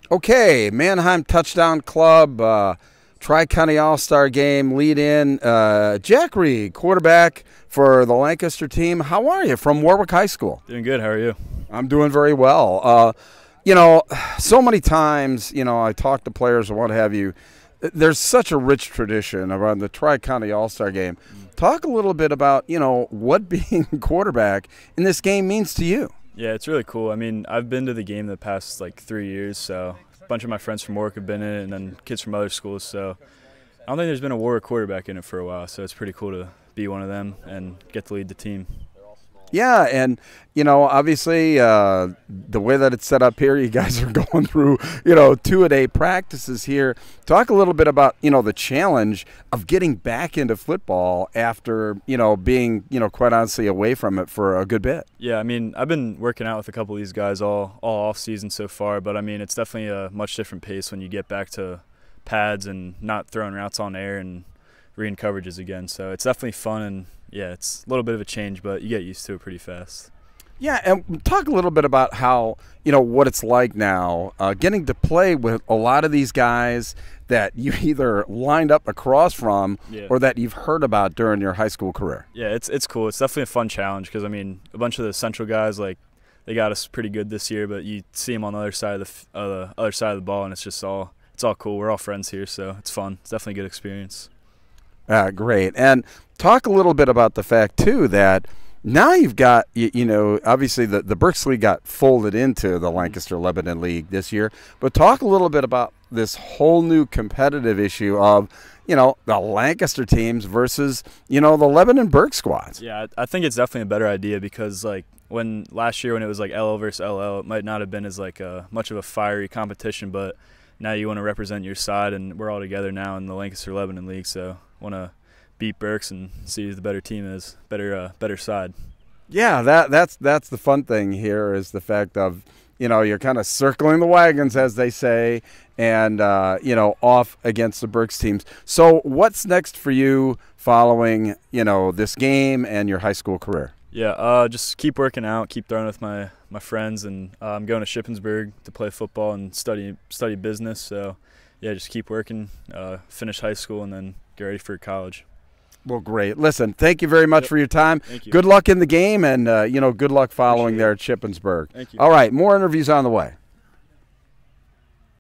Okay, Mannheim Touchdown Club, Tri-County All-Star Game lead-in. Jack Reed, quarterback for the Lancaster team. How are you from Warwick High School? Doing good. How are you? I'm doing very well. So many times, I talk to players and what have you. There's such a rich tradition around the Tri-County All-Star Game. Talk a little bit about, what being quarterback in this game means to you. Yeah, it's really cool. I mean, I've been to the game the past 3 years, so a bunch of my friends from Warwick have been in it, and then kids from other schools. So I don't think there's been a Warwick quarterback in it for a while, so it's pretty cool to be one of them and get to lead the team. Yeah, and, obviously the way that it's set up here, you guys are going through, 2-a-day practices here. Talk a little bit about, the challenge of getting back into football after, being, quite honestly away from it for a good bit. Yeah, I mean, I've been working out with a couple of these guys all off season so far, but, I mean, it's definitely a much different pace when you get back to pads and not throwing routes on air and reading coverages again. So it's definitely fun, and yeah, it's a little bit of a change, but you get used to it pretty fast. Yeah, and talk a little bit about how, what it's like now, getting to play with a lot of these guys that you either lined up across from or that you've heard about during your high school career. Yeah, it's cool. It's definitely a fun challenge because, I mean, a bunch of the Central guys, they got us pretty good this year, but you see them on the other side of the ball, and it's all cool. We're all friends here, so it's fun. It's definitely a good experience. Great. And talk a little bit about the fact, too, that now you've got, obviously the Berks League got folded into the Lancaster-Lebanon League this year, but talk a little bit about this whole new competitive issue of, the Lancaster teams versus, the Lebanon Berks squads. Yeah, I think it's definitely a better idea because, when last year when it was LL versus LL, it might not have been as much of a fiery competition, but now you want to represent your side, and we're all together now in the Lancaster-Lebanon League, so want to beat Berks and see who the better team is, better side. Yeah, that's the fun thing here is the fact of, you're kind of circling the wagons, as they say, and, off against the Berks teams. So what's next for you following, this game and your high school career? Yeah, just keep working out, keep throwing with my friends, and I'm going to Shippensburg to play football and study business. So, yeah, just keep working, finish high school, and then get ready for college. Well, great. Listen, thank you very much for your time. Thank you. Good luck in the game, and, good luck following there at Shippensburg. Thank you. All right, more interviews on the way.